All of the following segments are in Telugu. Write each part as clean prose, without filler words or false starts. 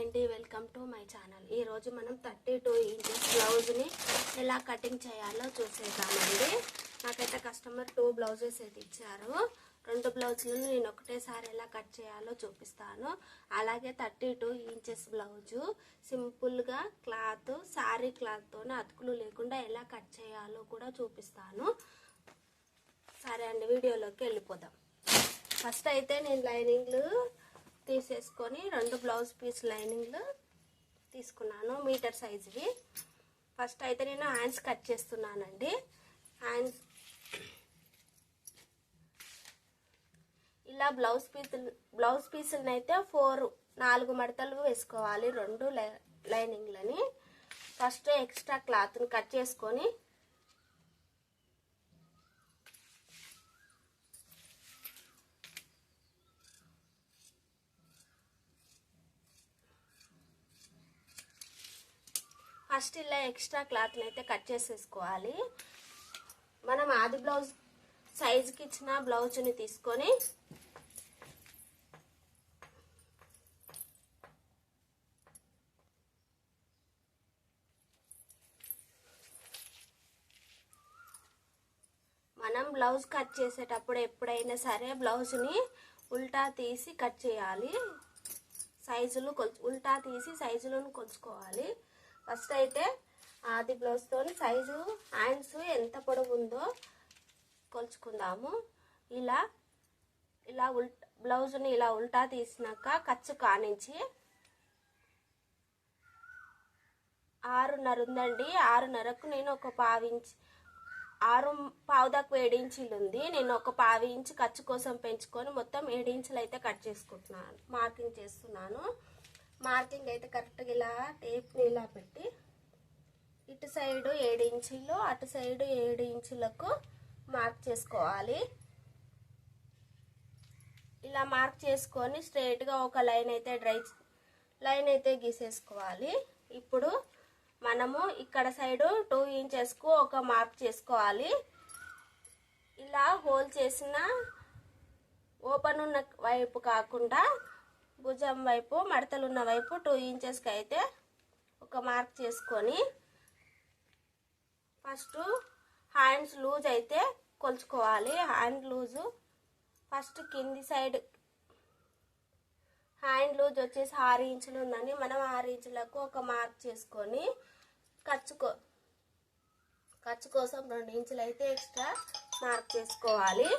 అండి, వెల్కమ్ టు మై ఛానల్. ఈరోజు మనం 32 ఇంచెస్ బ్లౌజ్ని ఎలా కటింగ్ చేయాలో చూసేద్దామండి. నాకైతే కస్టమర్ 2 బ్లౌజెస్ అయితే ఇచ్చారు. 2 బ్లౌజులను నేను ఒకటేసారి ఎలా కట్ చేయాలో చూపిస్తాను. అలాగే 32 ఇంచెస్ బ్లౌజు సింపుల్గా క్లాత్ శారీ క్లాత్తోనే అతుకులు లేకుండా ఎలా కట్ చేయాలో కూడా చూపిస్తాను. సరే అండి, వీడియోలోకి వెళ్ళిపోదాం. ఫస్ట్ అయితే నేను లైనింగ్లు తీసేసుకొని 2 బ్లౌజ్ పీస్ లైనింగ్లు తీసుకున్నాను మీటర్ సైజువి. ఫస్ట్ అయితే నేను హ్యాండ్స్ కట్ చేస్తున్నానండి. హ్యాండ్స్ ఇలా బ్లౌజ్ పీసులను అయితే 4 మడతలు వేసుకోవాలి 2 లైనింగ్లని. ఫస్ట్ ఎక్స్ట్రా క్లాత్ని కట్ చేసుకొని ఫస్ట్ ఇలా ఎక్స్ట్రా క్లాత్ని అయితే కట్ చేసేసుకోవాలి. మనం ఆది బ్లౌజ్ సైజుకి ఇచ్చిన బ్లౌజ్ని తీసుకొని మనం బ్లౌజ్ కట్ చేసేటప్పుడు ఎప్పుడైనా సరే బ్లౌజ్ని ఉల్టా తీసి కట్ చేయాలి. ఉల్టా తీసి సైజులను కొలుచుకోవాలి. ఫస్ట్ అయితే ఆది బ్లౌజ్తో సైజు హ్యాండ్స్ ఎంత పొడవు ఉందో కొలుచుకుందాము. ఇలా బ్లౌజ్ని ఇలా ఉల్టా తీసినాక ఖర్చు కానించి 6.5 ఉందండి. 6.5కు నేను ఒక 1/2 ఇంచ్ 6 దాకా 7 ఇంచులు ఉంది. నేను ఒక 1/2 ఇంచ్ ఖర్చు కోసం పెంచుకొని మొత్తం 7 ఇంచులు అయితే కట్ చేసుకుంటున్నాను, మార్కింగ్ చేస్తున్నాను. మార్కింగ్ అయితే కరెక్ట్గా ఇలా టేప్ని ఇలా పెట్టి ఇటు సైడు 7 ఇంచులు అటు సైడు 7 ఇంచులకు మార్క్ చేసుకోవాలి. ఇలా మార్క్ చేసుకొని స్ట్రైట్గా ఒక లైన్ అయితే గీసేసుకోవాలి. ఇప్పుడు మనము ఇక్కడ సైడు 2 ఇంచెస్కు ఒక మార్క్ చేసుకోవాలి. ఇలా హోల్ చేసిన ఓపెన్ ఉన్న వైపు కాకుండా భుజం వైపు మడతలున్న వైపు 2 ఇంచెస్కి అయితే ఒక మార్క్ చేసుకొని ఫస్ట్ హ్యాండ్స్ లూజ్ అయితే కొలుచుకోవాలి. హ్యాండ్ లూజు ఫస్ట్ కింది సైడ్ హ్యాండ్ లూజ్ వచ్చేసి 6 ఇంచులు ఉందని మనం 6 ఇంచులకు ఒక మార్క్ చేసుకొని ఖర్చు కోసం 2 ఇంచులు అయితే ఎక్స్ట్రా మార్క్ చేసుకోవాలి.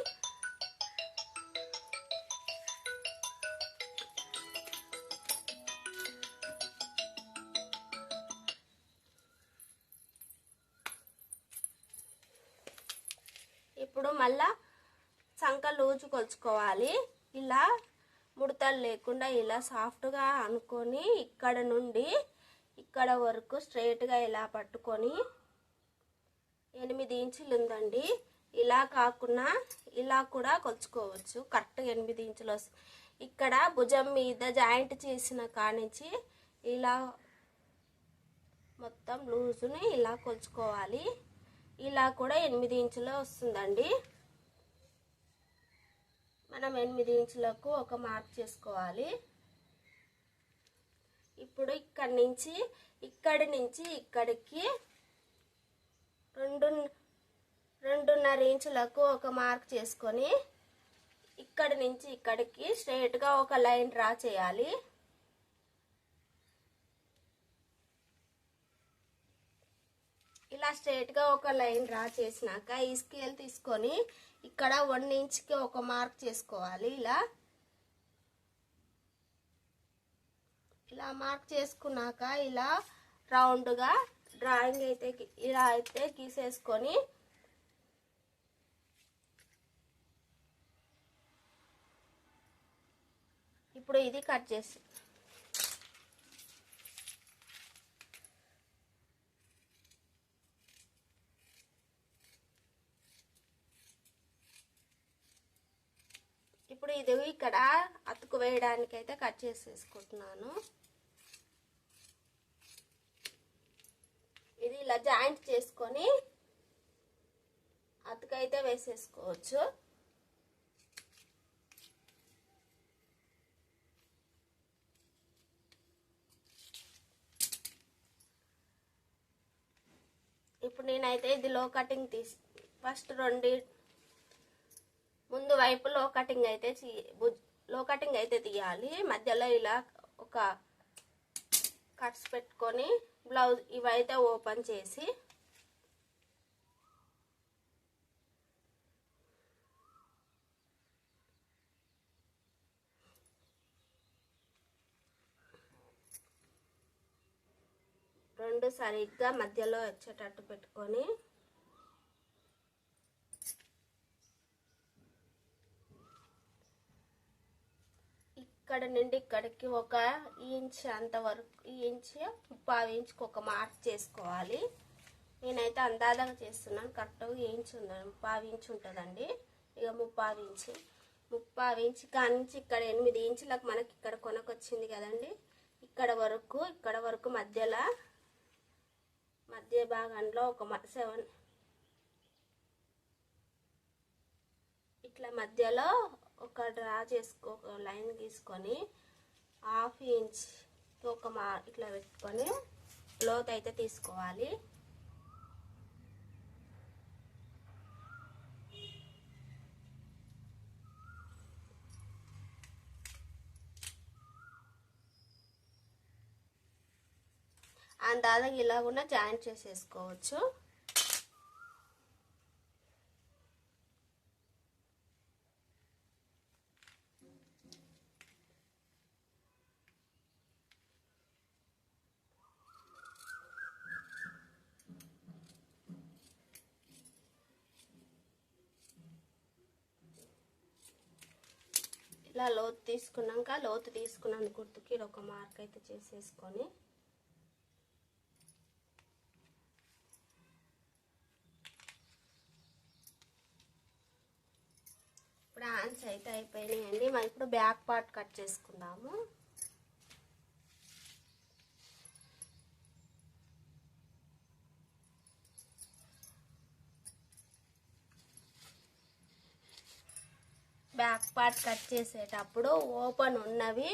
ఇప్పుడు మళ్ళా సంక లూజు కొలుచుకోవాలి. ఇలా ముడతలు లేకుండా ఇలా సాఫ్ట్గా అనుకొని ఇక్కడ నుండి ఇక్కడ వరకు స్ట్రైట్గా ఇలా పట్టుకొని 8 ఇంచులు ఉందండి. ఇలా కాకుండా ఇలా కూడా కొలుచుకోవచ్చు. కరెక్ట్గా 8 ఇంచులు వస్తుంది. ఇక్కడ భుజం మీద జాయింట్ చేసిన కానించి ఇలా మొత్తం లూజుని ఇలా కొలుచుకోవాలి. ఇలా కూడా 8 ఇంచులు వస్తుందండి. మనం 8 ఇంచులకు ఒక మార్క్ చేసుకోవాలి. ఇప్పుడు ఇక్కడి నుంచి ఇక్కడికి 2.5 ఇంచులకు ఒక మార్క్ చేసుకొని ఇక్కడి నుంచి ఇక్కడికి స్ట్రైట్గా ఒక లైన్ డ్రా చేయాలి. ఇలా స్ట్రైట్గా ఒక లైన్ డ్రా చేసినాక ఈ స్కేల్ తీసుకొని ఇక్కడ 1 ఇంచ్కి ఒక మార్క్ చేసుకోవాలి. ఇలా మార్క్ చేసుకున్నాక ఇలా రౌండ్గా డ్రాయింగ్ అయితే ఇలా అయితే గీసేసుకొని ఇప్పుడు ఇది కట్ చేసి ఇప్పుడు ఇది ఇక్కడ అతుకు వేయడానికి అయితే కట్ చేసేసుకుంటున్నాను. ఇది ఇలా జాయింట్ చేసుకొని అతుకైతే వేసేసుకోవచ్చు. ఇప్పుడు నేనైతే ఇది లో కటింగ్ ఫస్ట్ ముందు వైపు లో కటింగ్ అయితే తీయాలి. మధ్యలో ఇలా ఒక కట్స్ పెట్టుకొని బ్లౌజ్ ఇవైతే ఓపెన్ చేసి రెండు సరిగ్గా మధ్యలో వచ్చేటట్టు పెట్టుకొని ఇక్కడ నుండి ఇక్కడికి ఒక ఇంచ్ అంతవరకు, ఇంచ్ 1/2 ఇంచుకి ఒక మార్క్ చేసుకోవాలి. నేనైతే అందాజగా చేస్తున్నాను, కరెక్ట్గా ఇంచ్ ఉందండి, 1/2 ఇంచ్ ఉంటుందండి. ఇక 1/2 ఇంచ్ కానించి ఇక్కడ 8 ఇంచులకు మనకి ఇక్కడ కొనకొచ్చింది కదండి. ఇక్కడ వరకు మధ్య భాగంలో ఒక 7 ఇట్లా మధ్యలో ఒక డ్రా ఒక లైన్ గీసుకొని 1/2 ఇంచ్ ఇట్లా పెట్టుకొని లోతు అయితే తీసుకోవాలి. అందాజగా ఇలా కూడా జాయింట్ చేసేసుకోవచ్చు. ఇలా లోతు తీసుకున్నందుకు గుర్తుకి ఒక మార్క్ అయితే చేసేసుకొని ఇప్పుడు హ్యాండ్స్ అయితే అయిపోయినాయండి. మనం ఇప్పుడు బ్యాక్ పార్ట్ కట్ చేసుకుందాము. బ్యాక్ పార్ట్ కట్ చేసేటప్పుడు ఓపెన్ ఉన్నవి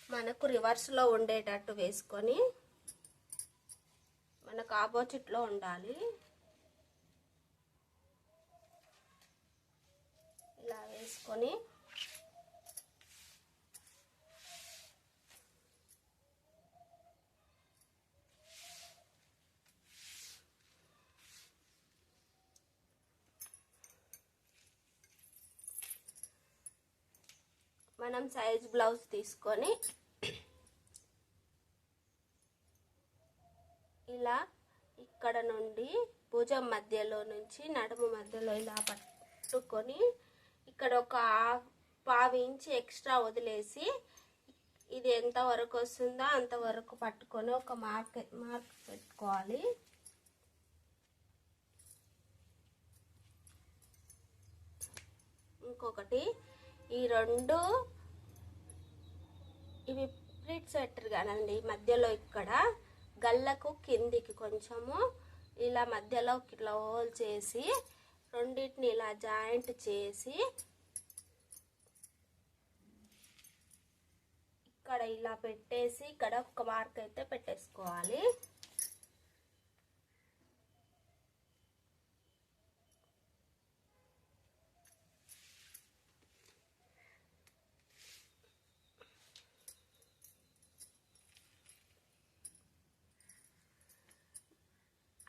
మనకు రివర్స్లో ఉండేటట్టు వేసుకొని మనకు ఆపోజిట్లో ఉండాలి. ఇలా వేసుకొని మనం సైజ్ బ్లౌజ్ తీసుకొని ఇలా ఇక్కడ నుండి భుజం మధ్యలో నుంచి నడుము మధ్యలో ఇలా పట్టుకొని ఇక్కడ ఒక 1/2 ఇంచ్ ఎక్స్ట్రా వదిలేసి ఇది ఎంత వరకు వస్తుందో అంతవరకు పట్టుకొని ఒక మార్క్ పెట్టుకోవాలి. ఇంకొకటి ఈ రెండు ఇవి ప్లీట్ సెట్టర్ కానండి, మధ్యలో ఇక్కడ గల్లకు కిందికి కొంచెము ఇలా మధ్యలో ఇట్లా హోల్ చేసి రెండింటిని ఇలా జాయింట్ చేసి ఇక్కడ ఇలా పెట్టేసి ఇక్కడ ఒక మార్క్ అయితే పెట్టేసుకోవాలి.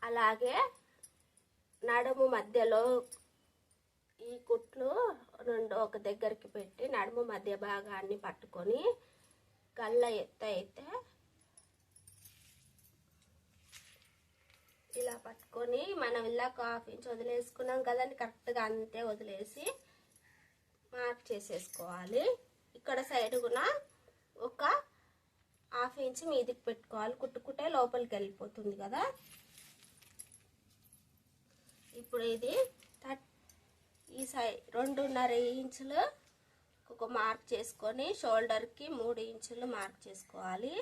అలాగే నడుము మధ్యలో ఈ కుట్లు రెండు ఒక దగ్గరికి పెట్టి నడుము మధ్య భాగాన్ని పట్టుకొని గల్ల ఎత్తు అయితే ఇలా పట్టుకొని మనం ఇలా 1/2 ఇంచ్ వదిలేసుకున్నాం కదండి, కరెక్ట్గా అంతే వదిలేసి మార్క్ చేసేసుకోవాలి. ఇక్కడ సైడ్గున ఒక 1/2 ఇంచ్ మీదికి పెట్టుకోవాలి, కుట్టుకుంటే లోపలికి వెళ్ళిపోతుంది కదా. ఇప్పుడు ఇది ఈ సైడ్ 2.5 ఇంచులు ఒక మార్క్ చేసుకొని షోల్డర్కి 3 ఇంచులు మార్క్ చేసుకోవాలి.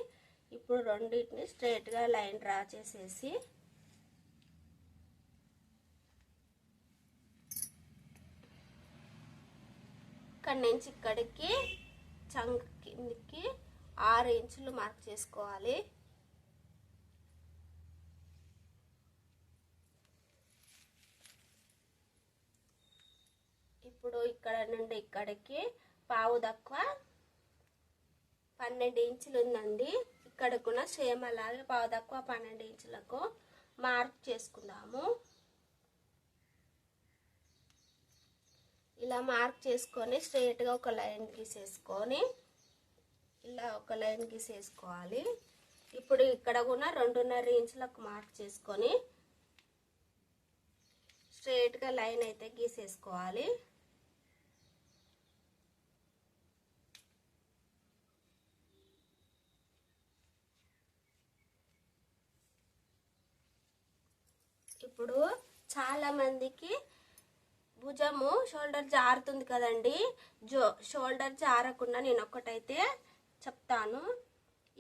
ఇప్పుడు రెండింటిని స్ట్రైట్గా లైన్ డ్రా చేసేసి ఇక్కడి నుంచి ఇక్కడికి చంక కిందికి 6 ఇంచులు మార్క్ చేసుకోవాలి. నుండి ఇక్కడికి పావు తక్కువ 12 ఇంచులు ఉందండి. ఇక్కడ కూడా సేమ్ అలాగే పావు తక్కువ 12 ఇంచులకు మార్క్ చేసుకుందాము. ఇలా మార్క్ చేసుకొని స్ట్రైట్గా ఒక లైన్ గీసేసుకొని ఇలా ఒక లైన్ గీసేసుకోవాలి. ఇప్పుడు ఇక్కడ కూడా 2.5 ఇంచులకు మార్క్ చేసుకొని స్ట్రైట్గా లైన్ అయితే గీసేసుకోవాలి. ఇప్పుడు చాలా మందికి భుజము షోల్డర్ జారుతుంది కదండి. షోల్డర్ జారకుండా నేను ఒక్కటైతే చెప్తాను.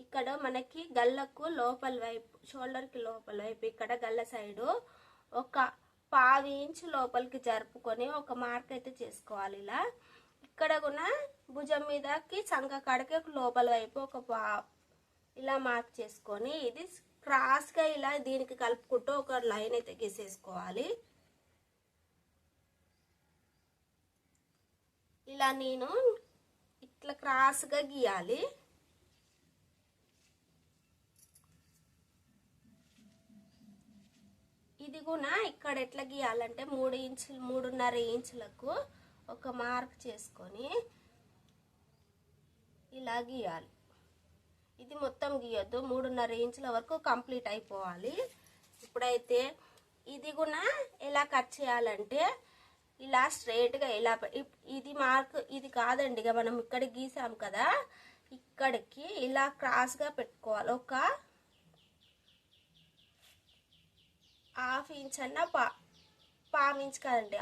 ఇక్కడ మనకి గల్లకు లోపల వైపు, షోల్డర్కి లోపల వైపు ఇక్కడ గల్ల సైడు ఒక 1/2 ఇంచు లోపలికి జరుపుకొని ఒక మార్క్ అయితే చేసుకోవాలి. ఇలా ఇక్కడ కూడా భుజం మీదకి సంక కాడకి లోపల వైపు ఇలా మార్క్ చేసుకొని ఇది క్రాస్గా ఇలా దీనికి కలుపుకుంటూ ఒక లైన్ అయితే గీసేసుకోవాలి. ఇలా నేను ఇట్లా క్రాస్గా గీయాలి. ఇది కూడా ఇక్కడ ఎట్లా గీయాలంటే 3 ఇంచులు 3.5 ఇంచులకు ఒక మార్క్ చేసుకొని ఇలా గీయాలి. ఇది మొత్తం గీయొద్దు, 3.5 ఇంచుల వరకు కంప్లీట్ అయిపోవాలి. ఇప్పుడైతే ఇది కూడా ఎలా కట్ చేయాలంటే ఇలా స్ట్రైట్గా ఇలా ఇది మార్క్ ఇది కాదండి, ఇక మనం ఇక్కడ గీసాం కదా, ఇక్కడికి ఇలా క్రాస్గా పెట్టుకోవాలి. ఒక 1/2 ఇంచ్ అన్న 1/2 ఇంచ్ కాదండి,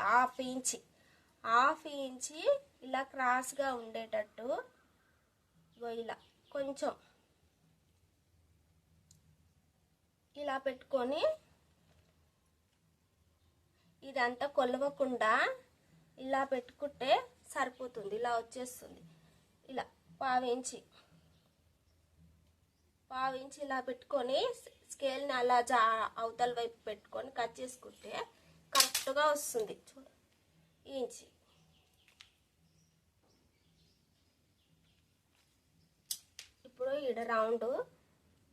1/2 ఇంచి ఇలా క్రాస్గా ఉండేటట్టు ఇలా కొంచెం ఇలా పెట్టుకొని ఇదంతా కొలవకుండా ఇలా పెట్టుకుంటే సరిపోతుంది. ఇలా వచ్చేస్తుంది. ఇలా 1/2 ఇంచ్ ఇలా పెట్టుకొని స్కేల్ని అలా అవతల వైపు పెట్టుకొని కట్ చేసుకుంటే కరెక్ట్గా వస్తుంది. ఇంచి ఇప్పుడు ఇక్కడ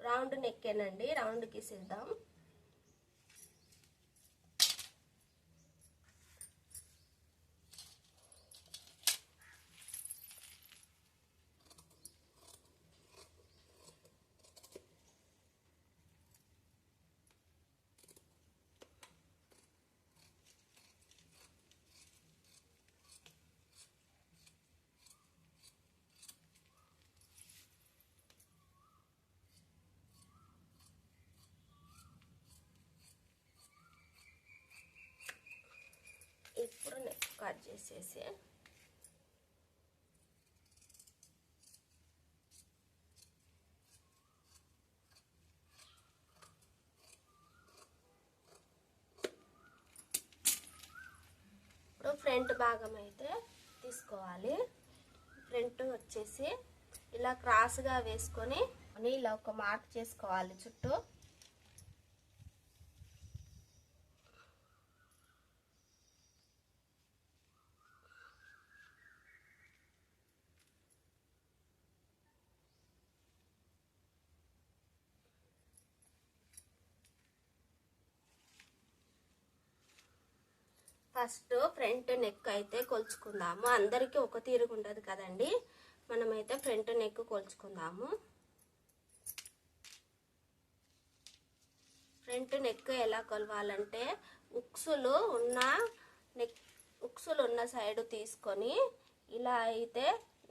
రౌండ్ నెక్కేనండి, రౌండ్ గీసేద్దాం. ఇప్పుడు నెక్ కట్ చేసేసి ఇప్పుడు ఫ్రంట్ భాగం అయితే తీసుకోవాలి. ఫ్రంట్ వచ్చేసి ఇలా క్రాస్గా వేసుకొని ఇలా ఒక మార్క్ చేసుకోవాలి చుట్టూ. ఫస్ట్ ఫ్రంట్ నెక్ అయితే కొలుచుకుందాము. అందరికీ ఒక తీరుగా ఉండదు కదండి, మనమైతే ఫ్రంట్ నెక్ కొలుచుకుందాము. ఫ్రంట్ నెక్ ఎలా కొలవాలంటే ఉక్సులు ఉన్న సైడ్ తీసుకొని ఇలా అయితే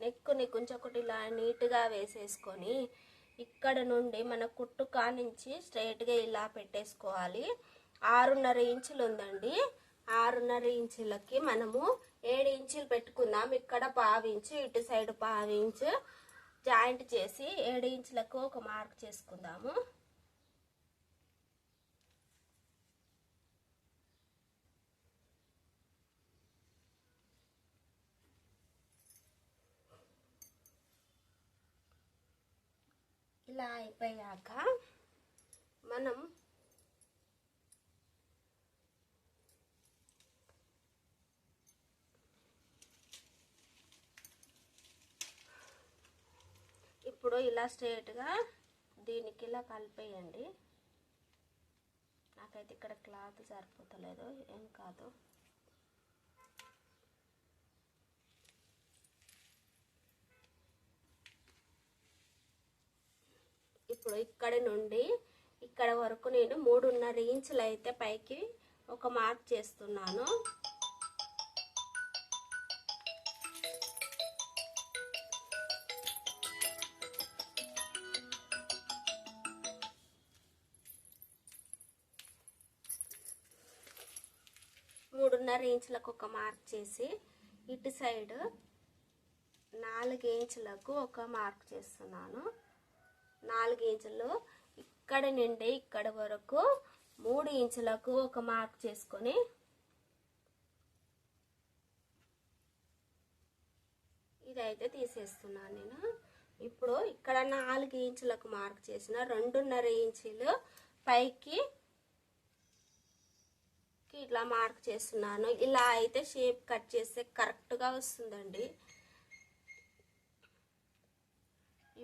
నెక్కుని కొంచెం ఒకటి ఇలా నీట్గా వేసేసుకొని ఇక్కడ నుండి మన కుట్టు కానించి స్ట్రైట్గా ఇలా పెట్టేసుకోవాలి. 6.5 ఇంచులు ఉందండి, 6.5 ఇంచులకి మనము 7 ఇంచులు పెట్టుకుందాం. ఇక్కడ 1/2 ఇంచు, ఇటు సైడ్ 1/2 ఇంచు జాయింట్ చేసి 7 ఇంచులకు ఒక మార్క్ చేసుకుందాము. ఇలా అయిపోయాక మనం ఇప్పుడు ఇలా స్ట్రైట్గా దీనికి ఇలా కలిపేయండి. నాకైతే ఇక్కడ క్లాత్ సరిపోతలేదు, ఏం కాదు. ఇప్పుడు ఇక్కడి నుండి ఇక్కడ వరకు నేను 3.5 ఇంచులు అయితే పైకి ఒక మార్క్ చేస్తున్నాను. ఇంచులకు ఒక మార్క్ చేసి ఇటు సైడ్ 4 ఇంచులకు ఒక మార్క్ చేస్తున్నాను. 4 ఇంచులు ఇక్కడ నుండి ఇక్కడ వరకు 3 ఇంచులకు ఒక మార్క్ చేసుకొని ఇదైతే తీసేస్తున్నాను నేను. ఇప్పుడు ఇక్కడ 4 ఇంచులకు మార్క్ చేసిన 2.5 ఇంచులు పైకి ఇట్లా మార్క్ చేస్తున్నాను. ఇలా అయితే షేప్ కట్ చేస్తే కరెక్ట్గా వస్తుందండి.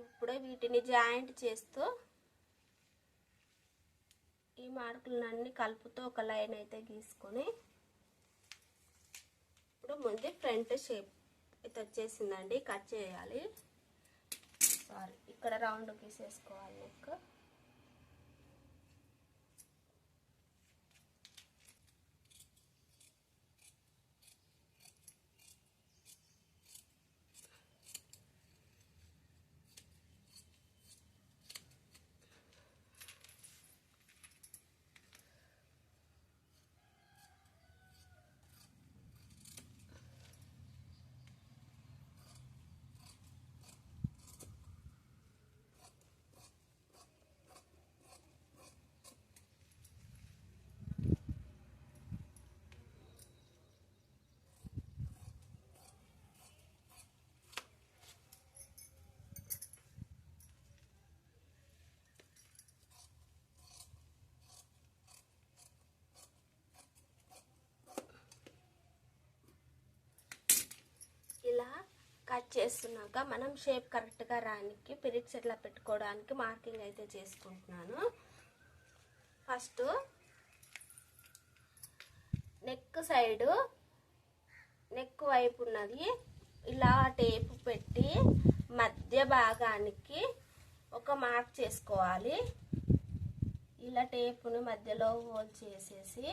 ఇప్పుడు వీటిని జాయింట్ చేస్తూ ఈ మార్కులన్నీ కలుపుతూ ఒక లైన్ అయితే గీసుకొని ఇప్పుడు ముందు ఫ్రంట్ షేప్ అయితే వచ్చేసిందండి. కట్ చేయాలి. సారీ, ఇక్కడ రౌండ్ గీసేసుకోవాలి. నెక్ కట్ చేస్తున్నాక మనం షేప్ కరెక్ట్గా రానికి పిరిక్స్ ఎట్లా పెట్టుకోవడానికి మార్కింగ్ అయితే చేసుకుంటున్నాను. ఫస్ట్ నెక్ సైడు నెక్ వైపు ఉన్నది ఇలా టేపు పెట్టి మధ్య భాగానికి ఒక మార్క్ చేసుకోవాలి. ఇలా టేపును మధ్యలో హోల్ చేసేసి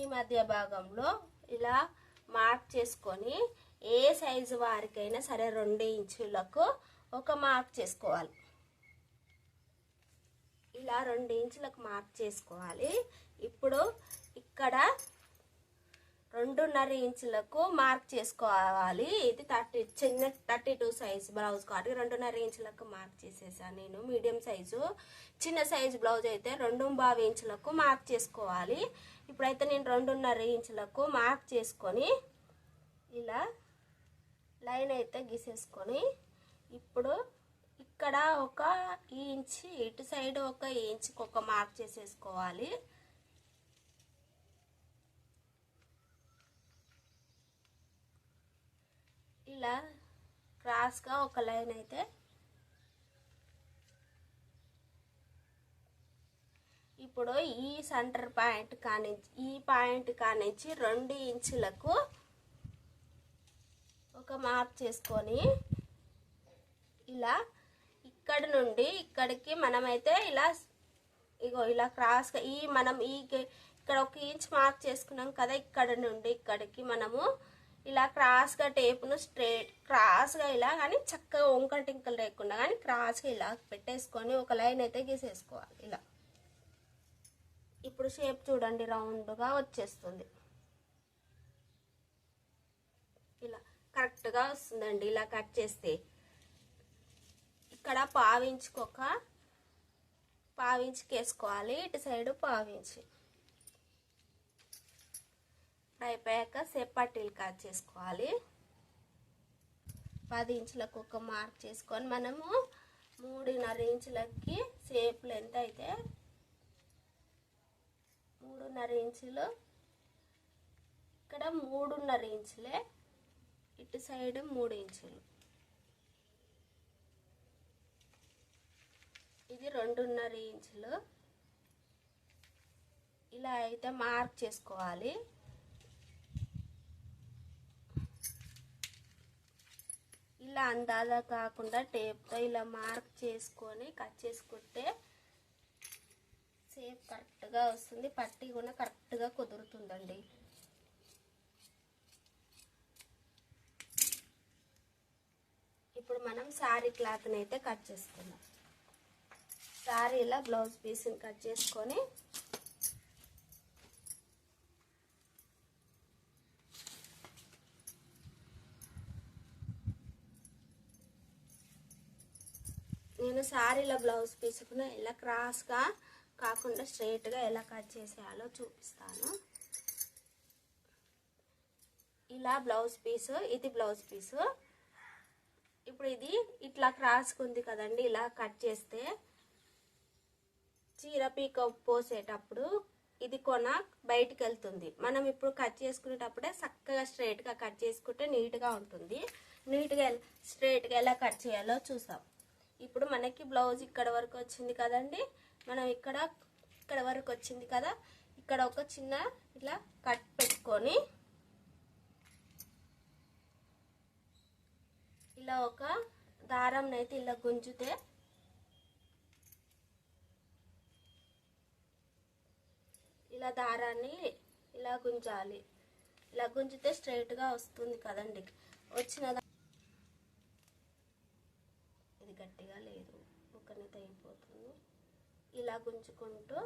ఈ మధ్య భాగంలో ఇలా మార్క్ చేసుకొని ఏ సైజు వారికైనా సరే 2 ఇంచులకు ఒక మార్క్ చేసుకోవాలి. ఇలా 2 ఇంచులకు మార్క్ చేసుకోవాలి. ఇప్పుడు ఇక్కడ 2.5 ఇంచులకు మార్క్ చేసుకోవాలి. ఇది 32 సైజ్ బ్లౌజ్ కాబట్టి 2.5 ఇంచులకు మార్క్ చేసేసాను నేను. మీడియం సైజు, చిన్న సైజు బ్లౌజ్ అయితే 2.5 ఇంచులకు మార్క్ చేసుకోవాలి. ఇప్పుడైతే నేను 2.5 ఇంచులకు మార్క్ చేసుకొని ఇలా లైన్ అయితే గీసేసుకొని ఇప్పుడు ఇక్కడ 1 ఇంచ్, ఇటు సైడ్ 1 ఇంచుకి ఒక మార్క్ చేసేసుకోవాలి. ఇలా క్రాస్గా ఒక లైన్ అయితే ఇప్పుడు ఈ సెంటర్ పాయింట్ కానించి ఈ పాయింట్ కానించి 2 ఇంచులకు ఒక మార్క్ చేసుకొని ఇలా ఇక్కడ నుండి ఇక్కడికి మనమైతే ఇలా ఇగో ఇలా క్రాస్గా మనం ఇక్కడ 1 ఇంచ్ మార్క్ చేసుకున్నాం కదా, ఇక్కడ నుండి ఇక్కడికి మనము ఇలా క్రాస్గా టేపును క్రాస్గా ఇలా కానీ చక్కగా వంకలు టింకలు లేకుండా కానీ క్రాస్గా ఇలా పెట్టేసుకొని ఒక లైన్ అయితే గీసేసుకోవాలి. ఇలా ఇప్పుడు షేప్ చూడండి రౌండ్గా వచ్చేస్తుంది. ఇలా కరెక్ట్గా వస్తుందండి. ఇలా కట్ చేస్తే ఇక్కడ పావించుకి వేసుకోవాలి. ఇటు సైడు పావించి అయిపోయాక సేప్ పట్టీలు కట్ చేసుకోవాలి. 10 ఇంచులకు ఒక మార్క్ చేసుకొని మనము 3.5 ఇంచులకి సేప్ లెంత్ అయితే 3.5 ఇంచులు, ఇక్కడ 3.5 ఇంచులే, ఇటు సైడ్ 3 ఇంచులు. ఇది 2.5 ఇంచులు. ఇలా అయితే మార్క్ చేసుకోవాలి. ఇలా అందాజా కాకుండా టేప్తో ఇలా మార్క్ చేసుకొని కట్ చేసుకుంటే షేప్ కరెక్ట్గా వస్తుంది. పట్టి కూడా కరెక్ట్గా కుదురుతుందండి. ఇప్పుడు మనం శారీ క్లాత్ని అయితే కట్ చేసుకుందాం. శారీలో బ్లౌజ్ పీస్ని కట్ చేసుకొని నేను శారీలో బ్లౌజ్ పీసుకున్న ఇలా క్రాస్గా కాకుండా స్ట్రైట్గా ఎలా కట్ చేసేయాలో చూపిస్తాను. ఇలా బ్లౌజ్ పీసు, ఇది బ్లౌజ్ పీసు. ఇప్పుడు ఇది ఇట్లా క్రాస్గా ఉంది కదండి, ఇలా కట్ చేస్తే చీర పీక పోసేటప్పుడు ఇది కొన బయటికి వెళ్తుంది. మనం ఇప్పుడు కట్ చేసుకునేటప్పుడే చక్కగా స్ట్రైట్గా కట్ చేసుకుంటే నీట్గా ఉంటుంది. నీట్గా స్ట్రైట్గా ఎలా కట్ చేయాలో చూసాం. ఇప్పుడు మనకి బ్లౌజ్ ఇక్కడ వరకు వచ్చింది కదండి, మనం ఇక్కడ వరకు వచ్చింది కదా, ఇక్కడ ఒక చిన్న ఇలా కట్ పెట్టుకొని ఇలా ఒక దారం అయితే ఇలా గుంజితే ఇలా దారాన్ని ఇలా గుంజాలి. ఇలా గుంజితే స్ట్రైట్గా వస్తుంది కదండి. వచ్చిన ఇది గట్టిగా లేదు, ఒకనే తెగిపోతుంది. ఇలా గుంజుకుంటూ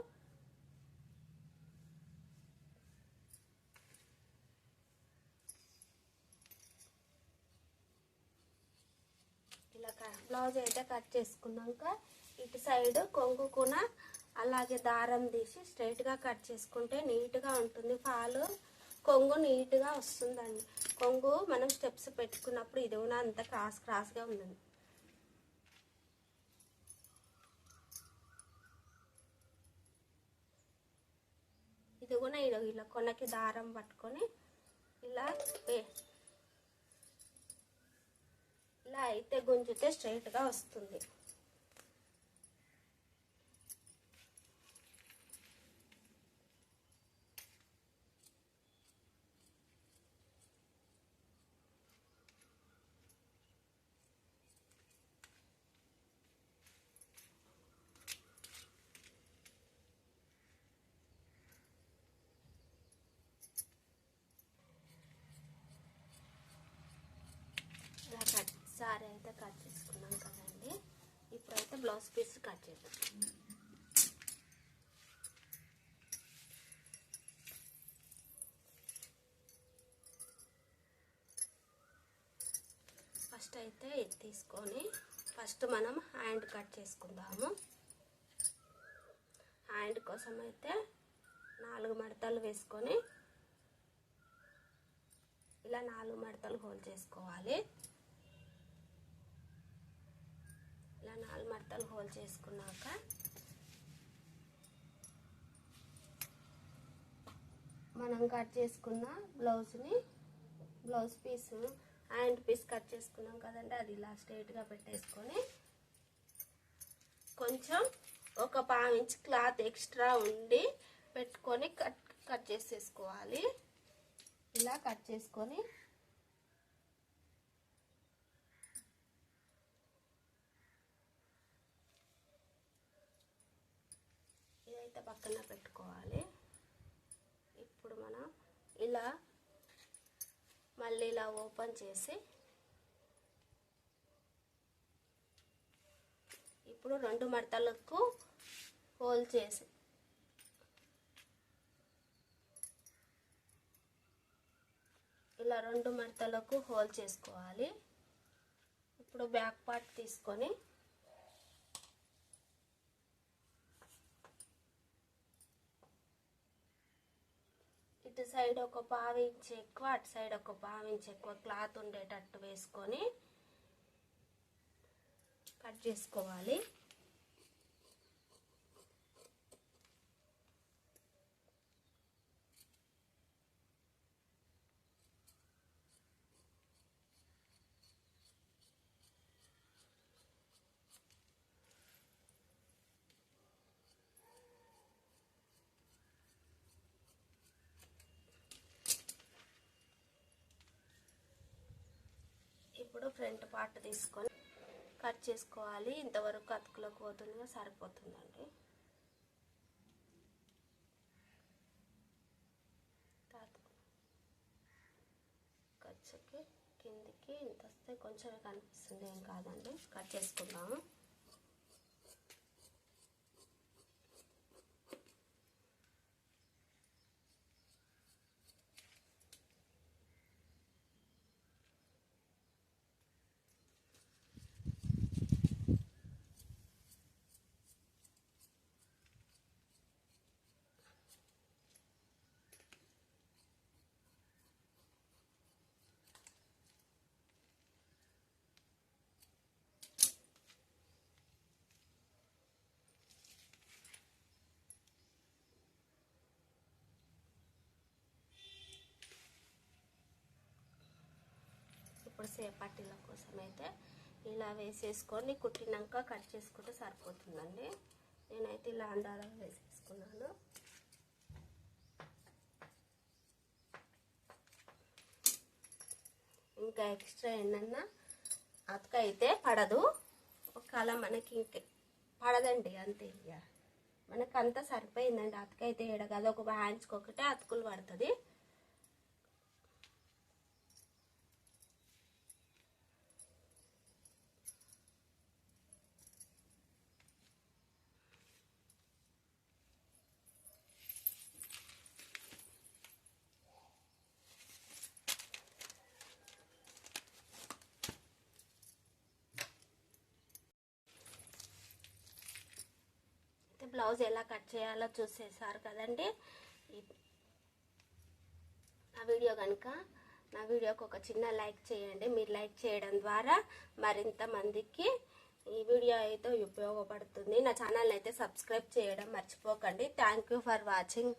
ఇలా బ్లౌజ్ అయితే కట్ చేసుకున్నాక ఇటు సైడ్ కొంగు కూడా అలాగే దారం తీసి స్ట్రైట్గా కట్ చేసుకుంటే నీట్గా ఉంటుంది. ఫాలు కొంగు నీట్గా వస్తుందండి. కొంగు మనం స్టెప్స్ పెట్టుకున్నప్పుడు ఇది కూడా అంత క్రాస్గా ఉందండి. ఇది కూడా ఇలా కొనకి దారం పట్టుకొని ఇలా అయితే గుంజితే స్ట్రైట్గా వస్తుంది. సారీ అయితే కట్ చేసుకున్నాం కదండి. ఇప్పుడైతే బ్లౌజ్ పీస్ కట్ చేద్దాం. ఫస్ట్ అయితే ఇది తీసుకొని ఫస్ట్ మనం హ్యాండ్ కట్ చేసుకుందాము. హ్యాండ్ కోసం అయితే 4 మడతలు వేసుకొని ఇలా 4 మడతలు హోల్డ్ చేసుకోవాలి. ఇలా 4 మడతలు హోల్డ్ చేసుకున్నాక మనం కట్ చేసుకున్న blouse piece hand piece cut చేసుకున్నాం కదండి, అది ఇలా స్ట్రైట్గా పెట్టేసుకొని కొంచెం ఒక 1/2 ఇంచ్ క్లాత్ ఎక్స్ట్రా ఉండి పెట్టుకొని కట్ చేసేసుకోవాలి. ఇలా కట్ చేసుకొని ఇదైతే పక్కన పెట్టుకోవాలి. ఇప్పుడు మనం ఇలా మళ్ళీ ఇలా ఓపెన్ చేసి ఇప్పుడు 2 మడతలకు హోల్ చేసి ఇలా 2 మడతలకు హోల్ చేసుకోవాలి. ఇప్పుడు బ్యాక్ పార్ట్ తీసుకొని ఇటు సైడ్ ఒక 1/2 ఇంచ్ ఎక్కువ, అటు సైడ్ ఒక 1/2 ఇంచ్ ఎక్కువ క్లాత్ ఉండేటట్టు వేసుకొని కట్ చేసుకోవాలి. ఇప్పుడు ఫ్రంట్ పార్ట్ తీసుకొని కట్ చేసుకోవాలి. ఇంతవరకు అతుకులకు పోతుందిగా సరిపోతుందండి. ఖర్చుకి కిందికి ఇంత వస్తే కొంచెం కనిపిస్తుంది, ఏం కాదండి. కట్ చేసుకుందాము. ఇప్పుడు సేపట్టీల కోసం అయితే ఇలా వేసేసుకొని కుట్టినాక కట్ చేసుకుంటే సరిపోతుందండి. నేనైతే ఇలా అందాల వేసేసుకున్నాను. ఇంకా ఎక్స్ట్రా ఏంటన్నా అతుక అయితే పడదు, ఒకవేళ మనకి ఇంకే పడదండి, అంతే. ఇక మనకు అంతా సరిపోయిందండి. అతుక అయితే ఏడగదు, ఒక హ్యాండ్స్కి ఒకటే అతుకులు పడుతుంది. బ్లౌజ్ ఎలా కట్ చేయాలో చూసేసారు కదండి. నా వీడియోకి ఒక చిన్న లైక్ చేయండి. మీరు లైక్ చేయడం ద్వారా మరింత మందికి ఈ వీడియో అయితే ఉపయోగపడుతుంది. నా ఛానల్ అయితే సబ్స్క్రైబ్ చేయడం మర్చిపోకండి. Thank you for watching.